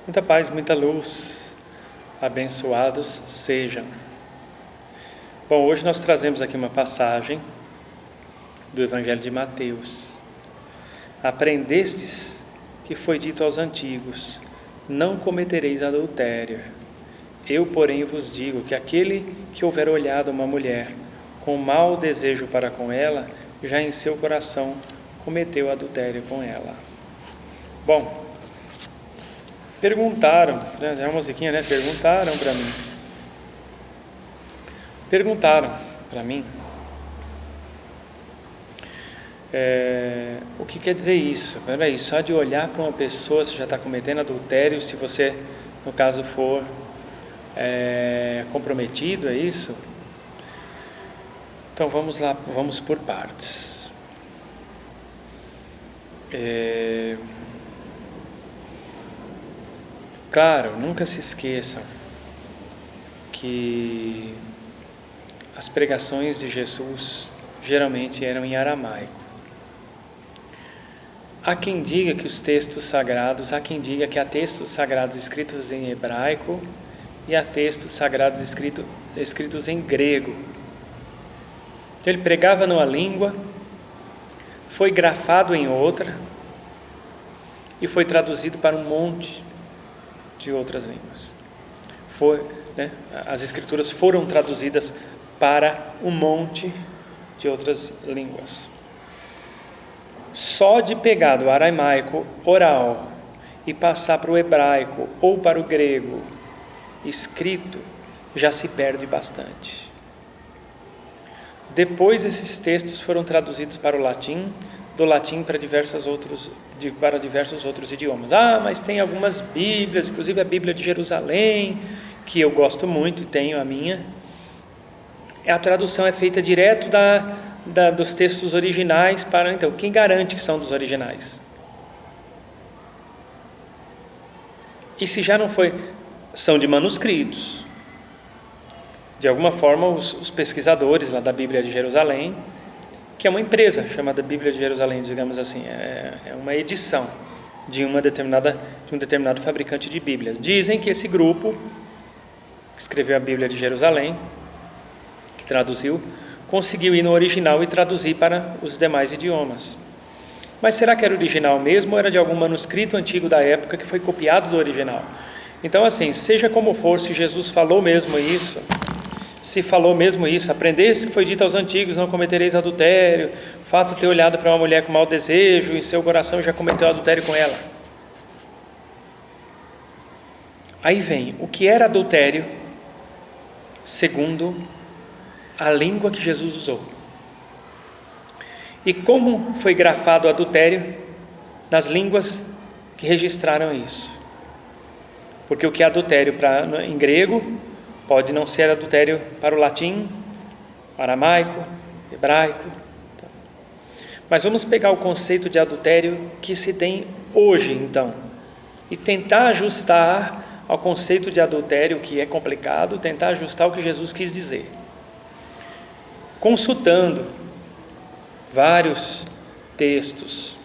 Muita paz, muita luz, abençoados sejam. Bom, hoje nós trazemos aqui uma passagem do Evangelho de Mateus. Aprendestes que foi dito aos antigos: não cometereis adultério. Eu, porém, vos digo que aquele que houver olhado uma mulher com mau desejo para com ela, já em seu coração cometeu adultério com ela. Bom, perguntaram, é uma musiquinha, né? Perguntaram para mim, o que quer dizer isso? Peraí, só de olhar para uma pessoa você já está cometendo adultério, se você, no caso, for comprometido, é isso? Então vamos lá, vamos por partes. Claro, nunca se esqueçam que as pregações de Jesus geralmente eram em aramaico. Há quem diga que os textos sagrados, há quem diga que há textos sagrados escritos em hebraico e há textos sagrados escritos em grego. Então ele pregava numa língua, foi grafado em outra e foi traduzido para um monte de outras línguas. As escrituras foram traduzidas para um monte de outras línguas. Só de pegar do aramaico oral e passar para o hebraico ou para o grego escrito, já se perde bastante. Depois esses textos foram traduzidos para o latim, do latim para diversos outros idiomas. Mas tem algumas Bíblias, inclusive a Bíblia de Jerusalém, que eu gosto muito, tenho a minha. A tradução é feita direto dos textos originais para... Então, quem garante que são dos originais? E se já não foi... São de manuscritos. De alguma forma, os pesquisadores lá da Bíblia de Jerusalém, que é uma empresa chamada Bíblia de Jerusalém, digamos assim, é uma edição de um determinado fabricante de Bíblias. Dizem que esse grupo que escreveu a Bíblia de Jerusalém, que traduziu, conseguiu ir no original e traduzir para os demais idiomas. Mas será que era original mesmo ou era de algum manuscrito antigo da época que foi copiado do original? Então, assim, seja como for, se Jesus falou mesmo isso, aprendeste que foi dito aos antigos, não cometereis adultério, o fato de ter olhado para uma mulher com mau desejo, em seu coração já cometeu adultério com ela. Aí vem, o que era adultério, segundo a língua que Jesus usou. E como foi grafado o adultério nas línguas que registraram isso. Porque o que é adultério em grego pode não ser adultério para o latim, aramaico, hebraico. Mas vamos pegar o conceito de adultério que se tem hoje, então, e tentar ajustar ao conceito de adultério, que é complicado, tentar ajustar o que Jesus quis dizer. Consultando vários textos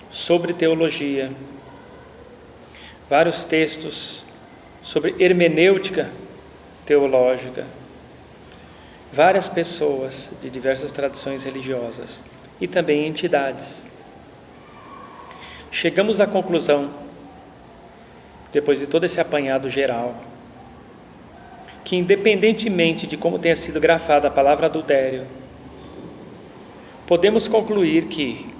sobre teologia, vários textos sobre hermenêutica teológica, várias pessoas de diversas tradições religiosas e também entidades. Chegamos à conclusão, depois de todo esse apanhado geral, que independentemente de como tenha sido grafada a palavra adultério, podemos concluir que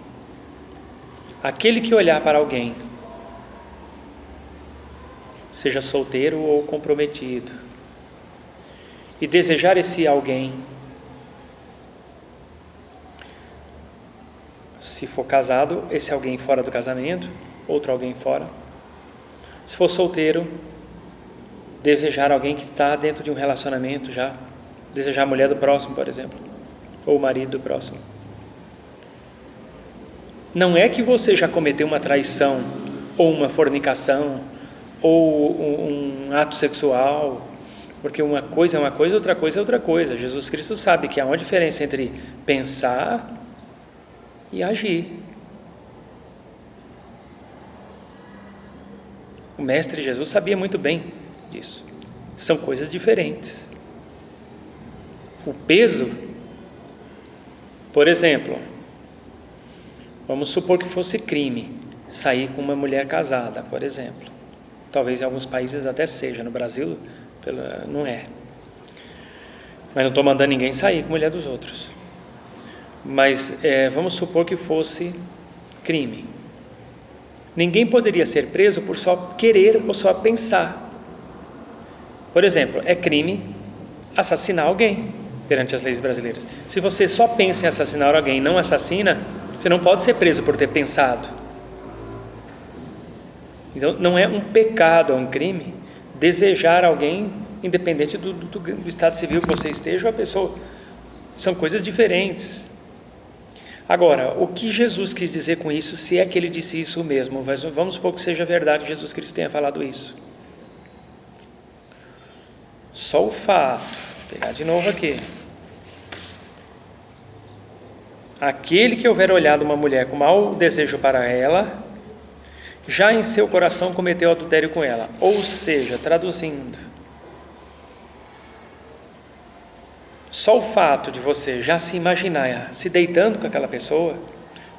aquele que olhar para alguém, seja solteiro ou comprometido, e desejar esse alguém, se for casado, esse alguém fora do casamento, outro alguém fora. Se for solteiro, desejar alguém que está dentro de um relacionamento já, desejar a mulher do próximo, por exemplo, ou o marido do próximo. Não é que você já cometeu uma traição, ou uma fornicação, ou um ato sexual, porque uma coisa é uma coisa, outra coisa é outra coisa. Jesus Cristo sabe que há uma diferença entre pensar e agir. O Mestre Jesus sabia muito bem disso. São coisas diferentes. O peso, por exemplo, vamos supor que fosse crime sair com uma mulher casada, por exemplo. Talvez em alguns países até seja, no Brasil não é. Mas não estou mandando ninguém sair com a mulher dos outros. Mas vamos supor que fosse crime. Ninguém poderia ser preso por só querer ou só pensar. Por exemplo, é crime assassinar alguém perante as leis brasileiras. Se você só pensa em assassinar alguém e não assassina, você não pode ser preso por ter pensado. Então, não é um pecado, é um crime desejar alguém, independente do estado civil que você esteja, ou a pessoa. São coisas diferentes. Agora, o que Jesus quis dizer com isso, se é que ele disse isso mesmo? Vamos supor que seja verdade que Jesus Cristo tenha falado isso. Só o fato, vou pegar de novo aqui. Aquele que houver olhado uma mulher com mau desejo para ela, já em seu coração cometeu adultério com ela. Ou seja, traduzindo, só o fato de você já se imaginar se deitando com aquela pessoa,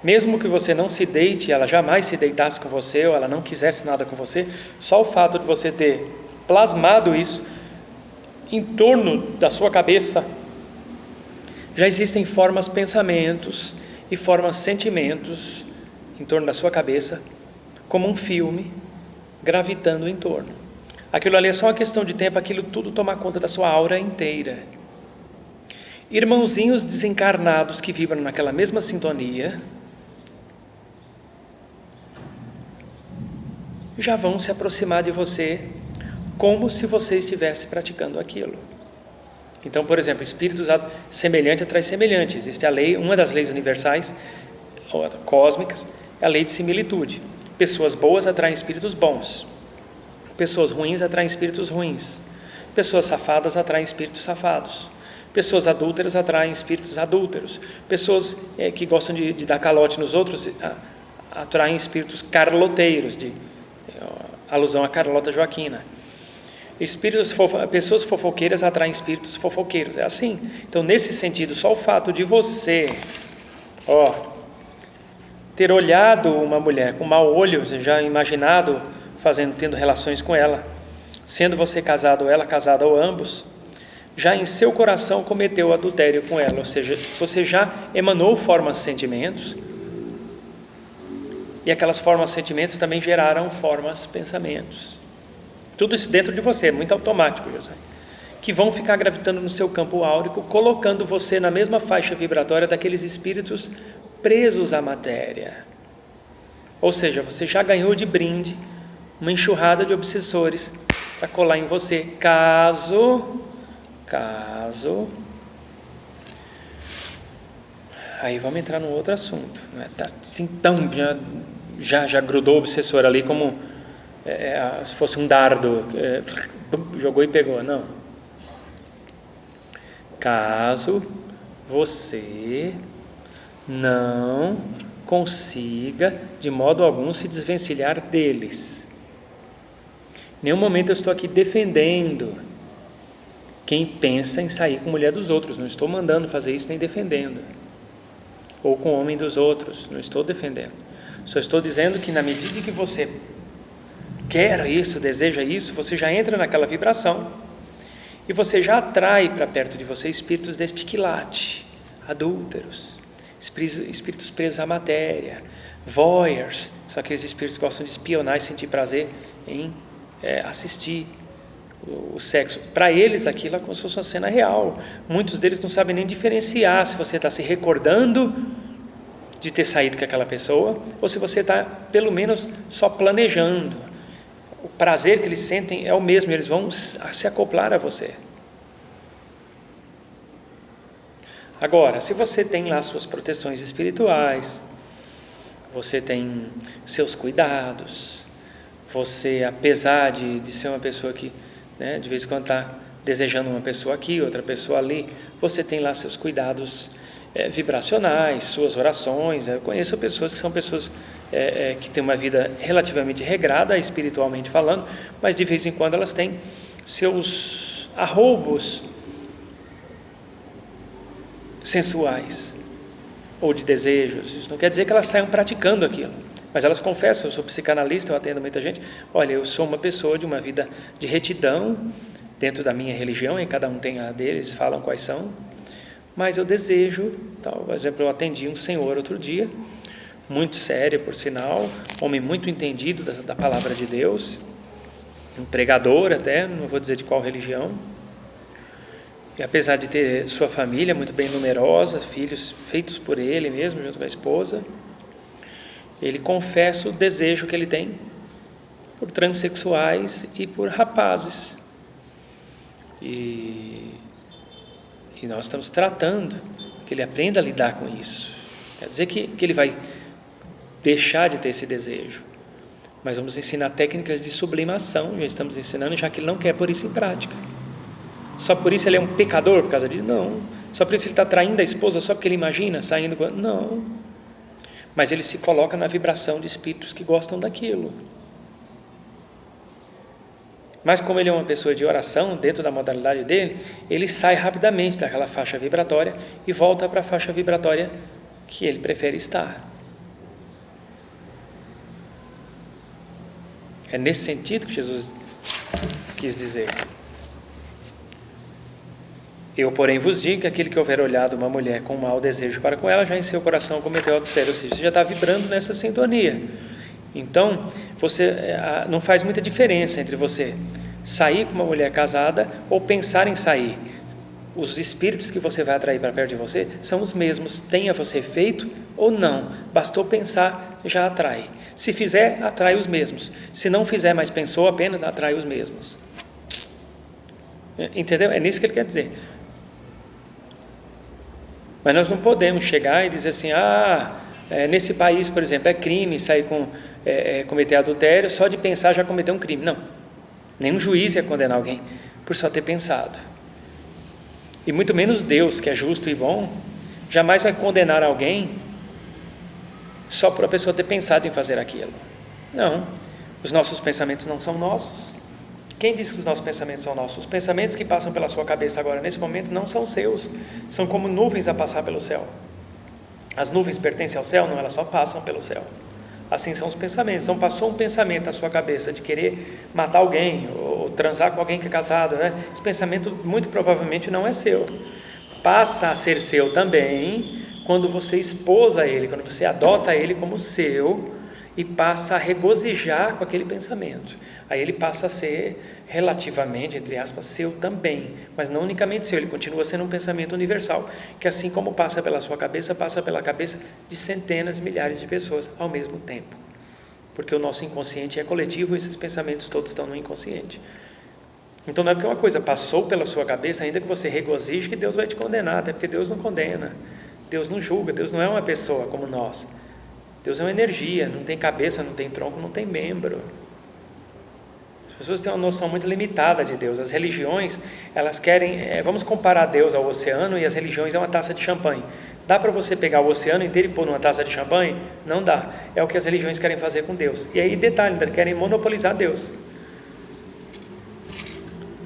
mesmo que você não se deite, ela jamais se deitasse com você, ou ela não quisesse nada com você, só o fato de você ter plasmado isso em torno da sua cabeça, já existem formas, pensamentos e formas, sentimentos em torno da sua cabeça, como um filme gravitando em torno. Aquilo ali é só uma questão de tempo, aquilo tudo tomar conta da sua aura inteira. Irmãozinhos desencarnados que vibram naquela mesma sintonia já vão se aproximar de você como se você estivesse praticando aquilo. Então, por exemplo, espíritos semelhante atrai semelhante. Existe a lei, uma das leis universais, cósmicas, é a lei de similitude. Pessoas boas atraem espíritos bons. Pessoas ruins atraem espíritos ruins. Pessoas safadas atraem espíritos safados. Pessoas adúlteras atraem espíritos adúlteros. Pessoas que gostam de dar calote nos outros atraem espíritos carloteiros, de alusão a Carlota Joaquina. Pessoas fofoqueiras atraem espíritos fofoqueiros. É assim. Então, nesse sentido, só o fato de você ter olhado uma mulher com mau olho, já imaginado tendo relações com ela, sendo você casado ou ela casada ou ambos, já em seu coração cometeu adultério com ela, ou seja, você já emanou formas, sentimentos, e aquelas formas, sentimentos também geraram formas, pensamentos. Tudo isso dentro de você, é muito automático, José, que vão ficar gravitando no seu campo áurico, colocando você na mesma faixa vibratória daqueles espíritos presos à matéria. Ou seja, você já ganhou de brinde uma enxurrada de obsessores para colar em você, caso, aí vamos entrar num outro assunto, né? Tá assim, já grudou o obsessor ali como se fosse um dardo, jogou e pegou. Não. Caso você não consiga de modo algum se desvencilhar deles. Em nenhum momento eu estou aqui defendendo quem pensa em sair com a mulher dos outros, não estou mandando fazer isso nem defendendo, ou com o homem dos outros, não estou defendendo, só estou dizendo que na medida que você quer isso, deseja isso, você já entra naquela vibração e você já atrai para perto de você espíritos deste quilate, adúlteros, espíritos presos à matéria, voyeurs, são aqueles espíritos que gostam de espionar e sentir prazer em assistir o sexo. Para eles aquilo é como se fosse uma cena real. Muitos deles não sabem nem diferenciar se você está se recordando de ter saído com aquela pessoa ou se você está pelo menos só planejando. O prazer que eles sentem é o mesmo, eles vão se acoplar a você. Agora, se você tem lá suas proteções espirituais, você tem seus cuidados, você, apesar de ser uma pessoa que, de vez em quando está desejando uma pessoa aqui, outra pessoa ali, você tem lá seus cuidados vibracionais, suas orações. Eu conheço pessoas que são pessoas que têm uma vida relativamente regrada, espiritualmente falando, mas de vez em quando elas têm seus arroubos sensuais ou de desejos. Isso não quer dizer que elas saiam praticando aquilo, mas elas confessam: eu sou psicanalista, eu atendo muita gente, olha, eu sou uma pessoa de uma vida de retidão dentro da minha religião, e cada um tem a deles, falam quais são, mas eu desejo, tal. Por exemplo, eu atendi um senhor outro dia, muito sério por sinal, homem muito entendido da palavra de Deus, um pregador até, não vou dizer de qual religião, e apesar de ter sua família muito bem numerosa, filhos feitos por ele mesmo, junto com a esposa, ele confessa o desejo que ele tem por transexuais e por rapazes. E nós estamos tratando que ele aprenda a lidar com isso. Quer dizer que ele vai deixar de ter esse desejo, mas vamos ensinar técnicas de sublimação, já estamos ensinando, já que ele não quer pôr isso em prática. Só por isso ele é um pecador por causa disso? Não. Só por isso ele está traindo a esposa só porque ele imagina saindo com... Não. Mas ele se coloca na vibração de espíritos que gostam daquilo. Mas como ele é uma pessoa de oração, dentro da modalidade dele, ele sai rapidamente daquela faixa vibratória e volta para a faixa vibratória que ele prefere estar. É nesse sentido que Jesus quis dizer: eu, porém, vos digo que aquele que houver olhado uma mulher com mau desejo para com ela, já em seu coração cometeu adultério. Ou seja, você já está vibrando nessa sintonia. Então, não faz muita diferença entre você sair com uma mulher casada ou pensar em sair. Os espíritos que você vai atrair para perto de você são os mesmos, tenha você feito ou não. Bastou pensar, já atrai. Se fizer, atrai os mesmos. Se não fizer, mas pensou apenas, atrai os mesmos. Entendeu? É nisso que ele quer dizer. Mas nós não podemos chegar e dizer assim: nesse país, por exemplo, é crime sair cometer adultério, só de pensar já cometeu um crime. Não. Nenhum juiz ia condenar alguém por só ter pensado. E muito menos Deus, que é justo e bom, jamais vai condenar alguém só por a pessoa ter pensado em fazer aquilo. Não. Os nossos pensamentos não são nossos. Quem disse que os nossos pensamentos são nossos? Os pensamentos que passam pela sua cabeça agora, nesse momento, não são seus. São como nuvens a passar pelo céu. As nuvens pertencem ao céu? Não, elas só passam pelo céu. Assim são os pensamentos. Então passou um pensamento na sua cabeça de querer matar alguém, ou transar com alguém que é casado, né? Esse pensamento muito provavelmente não é seu. Passa a ser seu também quando você esposa ele, quando você adota ele como seu e passa a regozijar com aquele pensamento. Aí ele passa a ser relativamente, entre aspas, seu também, mas não unicamente seu, ele continua sendo um pensamento universal, que assim como passa pela sua cabeça, passa pela cabeça de centenas, milhares de pessoas ao mesmo tempo, porque o nosso inconsciente é coletivo e esses pensamentos todos estão no inconsciente. Então não é porque uma coisa passou pela sua cabeça, ainda que você regozije, que Deus vai te condenar, até porque Deus não condena, Deus não julga, Deus não é uma pessoa como nós, Deus é uma energia, não tem cabeça, não tem tronco, não tem membro. As pessoas têm uma noção muito limitada de Deus. As religiões, elas querem, vamos comparar Deus ao oceano, e as religiões é uma taça de champanhe. Dá para você pegar o oceano inteiro e pôr numa taça de champanhe? Não dá. É o que as religiões querem fazer com Deus. E aí, detalhe, querem monopolizar Deus.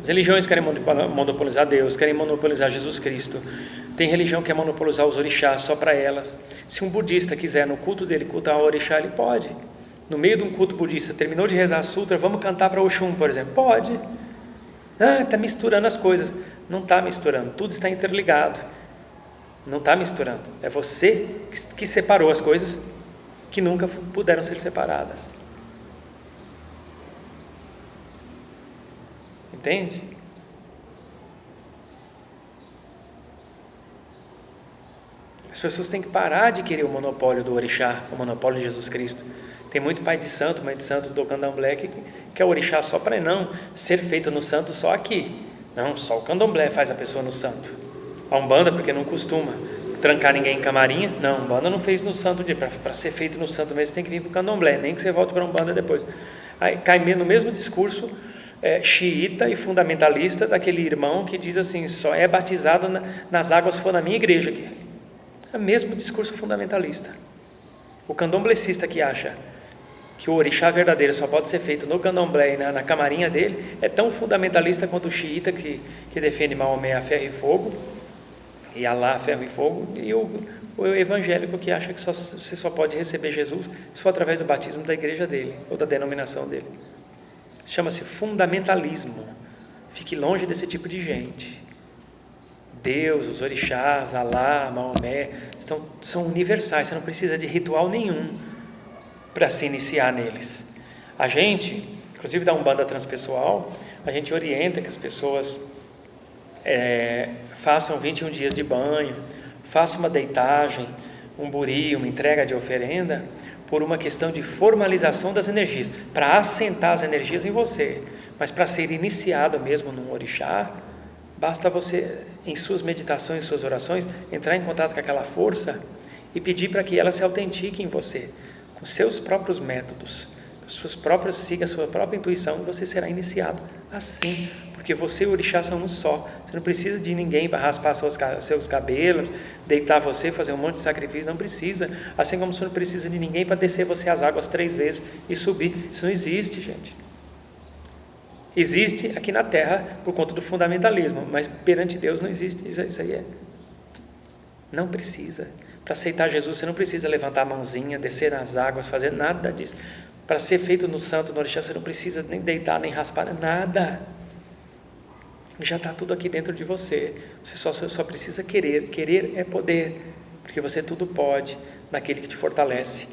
As religiões querem monopolizar Deus, querem monopolizar Jesus Cristo. Tem religião que quer monopolizar os orixás só para elas. Se um budista quiser no culto dele cultuar o orixá, ele pode. No meio de um culto budista, terminou de rezar a sutra, vamos cantar para Oxum, por exemplo. Pode. Está misturando as coisas. Não está misturando, tudo está interligado. Não está misturando. É você que separou as coisas que nunca puderam ser separadas. Entende? As pessoas têm que parar de querer o monopólio do orixá, o monopólio de Jesus Cristo. Tem muito pai de santo, mãe de santo do candomblé que quer o orixá só para não ser feito no santo só aqui. Não, só o candomblé faz a pessoa no santo. A Umbanda, porque não costuma trancar ninguém em camarinha. Não, a Umbanda não fez no santo dia. Para ser feito no santo mesmo, você tem que vir para o candomblé, nem que você volte para a Umbanda depois. Aí cai no mesmo discurso xiita e fundamentalista daquele irmão que diz assim: só é batizado nas águas se for na minha igreja aqui. É o mesmo discurso fundamentalista. O candomblecista que acha que o orixá verdadeiro só pode ser feito no candomblé e na camarinha dele é tão fundamentalista quanto o xiita que defende Maomé a ferro e fogo, e Alá a ferro e fogo, e o evangélico que acha que você só pode receber Jesus se for através do batismo da igreja dele ou da denominação dele. Isso chama-se fundamentalismo. Fique longe desse tipo de gente. Deus, os orixás, Alá, Maomé são universais, você não precisa de ritual nenhum para se iniciar neles. A gente, inclusive da Umbanda Transpessoal, a gente orienta que as pessoas façam 21 dias de banho, façam uma deitagem, um buri, uma entrega de oferenda, por uma questão de formalização das energias, para assentar as energias em você. Mas para ser iniciado mesmo num orixá, basta você, em suas meditações, em suas orações, entrar em contato com aquela força e pedir para que ela se autentique em você, com seus próprios métodos, siga a sua própria intuição, e você será iniciado assim, porque você e o orixá são um só. Você não precisa de ninguém para raspar seus cabelos, deitar você, fazer um monte de sacrifício, não precisa. Assim como você não precisa de ninguém para descer você as águas 3 vezes e subir. Isso não existe, gente. Existe aqui na Terra por conta do fundamentalismo, mas perante Deus não existe. Isso aí não precisa. Para aceitar Jesus, você não precisa levantar a mãozinha, descer nas águas, fazer nada disso. Para ser feito no santo, no orixá, você não precisa nem deitar, nem raspar, nada. Já está tudo aqui dentro de você. Você só precisa querer. Querer é poder, porque você tudo pode naquele que te fortalece,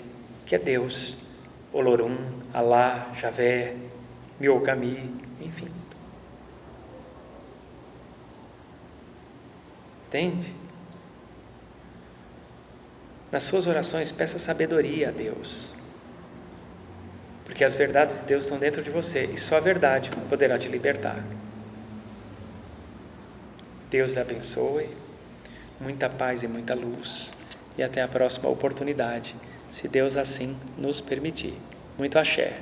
que é Deus, Olorum, Alá, Javé, Miokami, enfim. Entende? Nas suas orações, peça sabedoria a Deus, porque as verdades de Deus estão dentro de você, e só a verdade poderá te libertar. Deus lhe abençoe, muita paz e muita luz, e até a próxima oportunidade, se Deus assim nos permitir. Muito axé.